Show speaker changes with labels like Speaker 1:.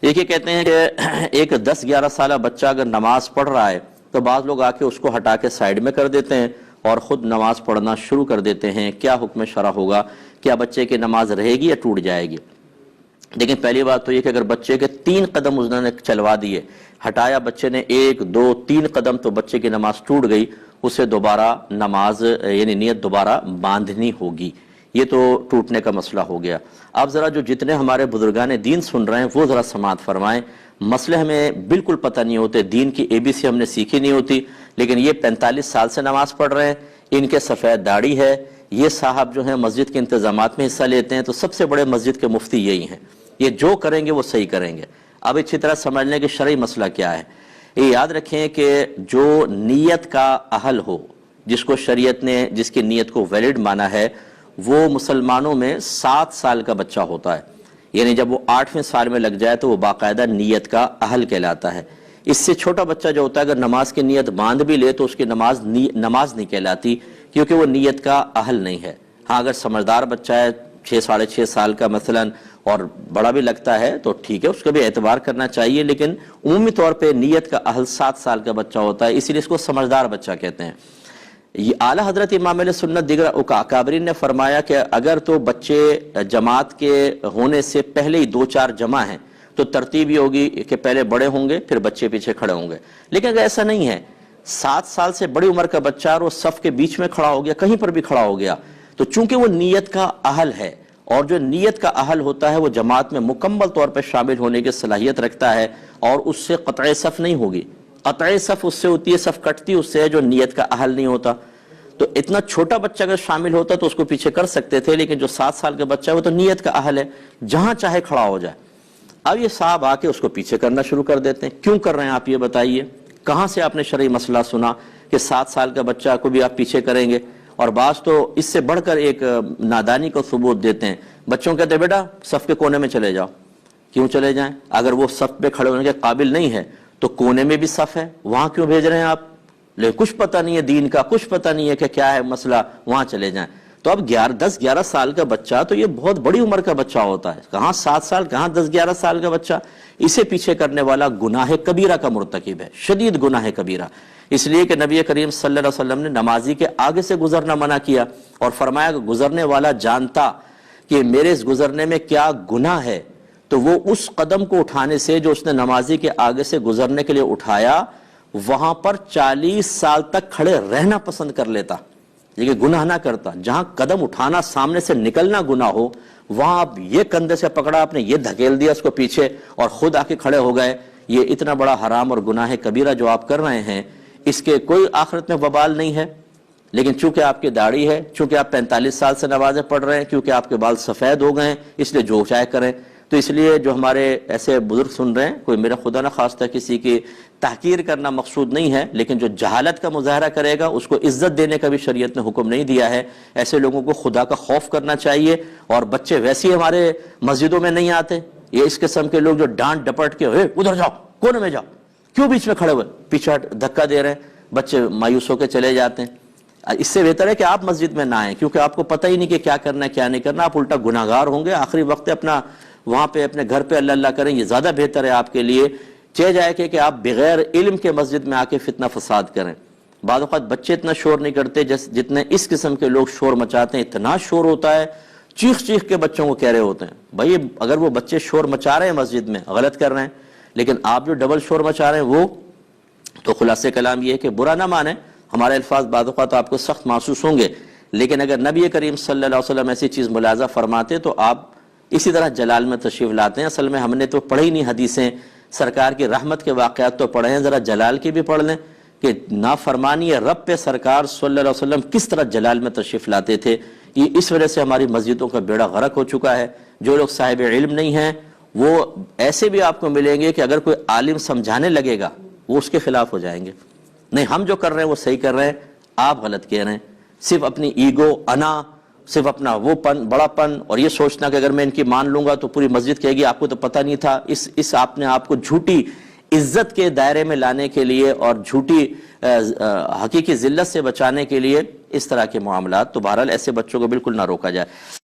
Speaker 1: ایک یہ کہتے ہیں کہ ایک 10-11 سالہ بچہ اگر نماز پڑھ رہا ہے تو بعض لوگ آ کے اس کو ہٹا کے سائیڈ میں کر دیتے ہیں اور خود نماز پڑھنا شروع کر دیتے ہیں. کیا حکم شرع ہوگا؟ کیا بچے کی نماز رہے گی یا ٹوٹ جائے گی؟ لیکن پہلی بات تو یہ کہ اگر بچے کے 3 قدم انہوں نے چلوا دیے، ہٹایا بچے نے 1 2 3 قدم، تو بچے کی نماز ٹوٹ گئی، اسے دوبارہ نماز یعنی نیت دوبارہ باندھنی ہوگی. یہ تو ٹوٹنے کا مسئلہ ہو گیا. اب ذرا جو جتنے ہمارے بزرگان دین سن رہے ہیں وہ ذرا سماعت فرمائیں. مسئلے ہمیں بالکل پتہ نہیں ہوتے، دین کی ABC ہم نے سیکھی نہیں ہوتی، لیکن یہ 45 سال سے نماز پڑھ رہے ہیں، ان کے سفید داڑھی ہے، یہ صاحب جو ہیں مسجد کے انتظامات میں حصہ لیتے ہیں، تو سب سے بڑے مسجد کے مفتی یہی ہیں. یہ جو کریں گے وہ صحیح کریں گے. اب اچھی طرح سمجھ لیں کہ شرعی مسئلہ کیا ہے. یہ یاد رکھیں کہ جو نیت کا اہل ہو، جس کو شریعت نے جس کی نیت کو ویلڈ مانا ہے، وہ مسلمانوں میں 7 سال کا بچہ ہوتا ہے. یعنی جب وہ 8ویں سال میں لگ جائے تو وہ باقاعدہ نیت کا اہل کہلاتا ہے. اس سے چھوٹا بچہ جو ہوتا ہے اگر نماز کی نیت باندھ بھی لے تو اس کی نماز نہیں کہلاتی، کیونکہ وہ نیت کا اہل نہیں ہے. ہاں اگر سمجھدار بچہ ہے 6-6.5 سال کا مثلا اور بڑا بھی لگتا ہے تو ٹھیک ہے، اس کا بھی اعتبار کرنا چاہیے، لیکن عمومی طور پہ نیت کا اہل 7 سال کا بچہ ہوتا ہے، اسی لیے اس کو سمجھدار بچہ کہتے ہیں. یہ اعلیٰ حضرت امام علیہ سنت دیگر اکابرین نے فرمایا کہ اگر تو بچے جماعت کے ہونے سے پہلے ہی 2-4 جمع ہیں تو ترتیب یہ ہوگی کہ پہلے بڑے ہوں گے پھر بچے پیچھے کھڑے ہوں گے. لیکن اگر ایسا نہیں ہے، 7 سال سے بڑی عمر کا بچہ اور وہ صف کے بیچ میں کھڑا ہو گیا، کہیں پر بھی کھڑا ہو گیا، تو چونکہ وہ نیت کا اہل ہے، اور جو نیت کا اہل ہوتا ہے وہ جماعت میں مکمل طور پہ شامل ہونے کی صلاحیت رکھتا ہے، اور اس سے قطع صف نہیں ہوگی. قطع صف اس سے ہوتی ہے، صف کٹتی اس سے ہے جو نیت کا اہل نہیں ہوتا. تو اتنا چھوٹا بچہ اگر شامل ہوتا تو اس کو پیچھے کر سکتے تھے، لیکن جو 7 سال کا بچہ ہے وہ تو نیت کا اہل ہے، جہاں چاہے کھڑا ہو جائے. اب یہ صاحب آ کے اس کو پیچھے کرنا شروع کر دیتے ہیں. کیوں کر رہے ہیں آپ یہ بتائیے؟ کہاں سے آپ نے شرعی مسئلہ سنا کہ 7 سال کا بچہ کو بھی آپ پیچھے کریں گے؟ اور بعض تو اس سے بڑھ کر ایک نادانی کو ثبوت دیتے ہیں. بچوں کہتے ہیں بیٹا صف کے کونے میں چلے جاؤ. کیوں چلے جائیں؟ اگر وہ صف پہ کھڑے ہونے کے قابل نہیں ہے تو کونے میں بھی صف ہے، وہاں کیوں بھیج رہے ہیں آپ؟ لیکن کچھ پتہ نہیں ہے دین کا، کچھ پتہ نہیں ہے کہ کیا ہے مسئلہ، وہاں چلے جائیں. تو اب 10-11 سال کا بچہ تو یہ بہت بڑی عمر کا بچہ ہوتا ہے، کہاں 7 سال کہاں 10-11 سال کا بچہ. اسے پیچھے کرنے والا گناہ کبیرہ کا مرتکب ہے، شدید گناہ کبیرہ. اس لیے کہ نبی کریم صلی اللہ علیہ وسلم نے نمازی کے آگے سے گزرنا منع کیا اور فرمایا کہ گزرنے والا جانتا کہ میرے اس گزرنے میں کیا گناہ ہے تو وہ اس قدم کو اٹھانے سے جو اس نے نمازی کے آگے سے گزرنے کے لیے اٹھایا، وہاں پر 40 سال تک کھڑے رہنا پسند کر لیتا، یہ گناہ نہ کرتا. جہاں قدم اٹھانا سامنے سے نکلنا گناہ ہو، وہاں آپ یہ کندھے سے پکڑا، آپ نے یہ دھکیل دیا اس کو پیچھے اور خود آ کے کھڑے ہو گئے. یہ اتنا بڑا حرام اور گناہ کبیرہ جو آپ کر رہے ہیں، اس کے کوئی آخرت میں وبال نہیں ہے. لیکن چونکہ آپ کی داڑھی ہے، چونکہ آپ 45 سال سے نمازیں پڑھ رہے ہیں، کیونکہ آپ کے بال سفید ہو گئے ہیں، اس لیے جو چاہے کریں. تو اس لیے جو ہمارے ایسے بزرگ سن رہے ہیں، کوئی میرا خدا نہ خواستہ کسی کی تحقیر کرنا مقصود نہیں ہے، لیکن جو جہالت کا مظاہرہ کرے گا اس کو عزت دینے کا بھی شریعت نے حکم نہیں دیا ہے. ایسے لوگوں کو خدا کا خوف کرنا چاہیے. اور بچے ویسے ہی ہمارے مسجدوں میں نہیں آتے، یہ اس قسم کے لوگ جو ڈانٹ ڈپٹ کے ادھر جاؤ، کونے میں جاؤ، کیوں بیچ میں کھڑے ہوئے، پیچھے دھکا دے رہے ہیں، بچے مایوس ہو کے چلے جاتے ہیں. اس سے بہتر ہے کہ آپ مسجد میں نہ آئیں، کیونکہ آپ کو پتہ ہی نہیں کہ کیا کرنا ہے کیا نہیں کرنا، آپ الٹا گناہگار ہوں گے. آخری وقت اپنا وہاں پہ اپنے گھر پہ اللہ اللہ کریں، یہ زیادہ بہتر ہے آپ کے لیے. چہ جائے کہ آپ بغیر علم کے مسجد میں آ کے فتنہ فساد کریں. بعض اوقات بچے اتنا شور نہیں کرتے جتنے اس قسم کے لوگ شور مچاتے ہیں. اتنا شور ہوتا ہے، چیخ چیخ کے بچوں کو کہہ رہے ہوتے ہیں. بھائی اگر وہ بچے شور مچا رہے ہیں مسجد میں، غلط کر رہے ہیں، لیکن آپ جو ڈبل شور مچا رہے ہیں وہ تو خلاصہ کلام یہ ہے کہ برا نہ مانیں. ہمارے الفاظ بعض اوقات آپ کو سخت محسوس ہوں گے، لیکن اگر نبی کریم صلی اللہ علیہ وسلم ایسی چیز ملاحظہ فرماتے تو آپ اسی طرح جلال میں تشریف لاتے ہیں. اصل میں ہم نے تو پڑھی نہیں حدیثیں، سرکار کی رحمت کے واقعات تو پڑھے ہیں، ذرا جلال کی بھی پڑھ لیں کہ نافرمانی رب پہ سرکار صلی اللہ علیہ وسلم کس طرح جلال میں تشریف لاتے تھے. یہ اس وجہ سے ہماری مسجدوں کا بیڑا غرق ہو چکا ہے. جو لوگ صاحب علم نہیں ہیں وہ ایسے بھی آپ کو ملیں گے کہ اگر کوئی عالم سمجھانے لگے گا وہ اس کے خلاف ہو جائیں گے. نہیں، ہم جو کر رہے ہیں وہ صحیح کر رہے ہیں، آپ غلط کہہ رہے ہیں. صرف اپنی ایگو، انا، صرف اپنا وہ پن، بڑا پن، اور یہ سوچنا کہ اگر میں ان کی مان لوں گا تو پوری مسجد کہے گی آپ کو تو پتہ نہیں تھا. اس آپ نے آپ کو جھوٹی عزت کے دائرے میں لانے کے لیے اور جھوٹی حقیقی ذلت سے بچانے کے لیے اس طرح کے معاملات. تو بہرحال ایسے بچوں کو بالکل نہ روکا جائے.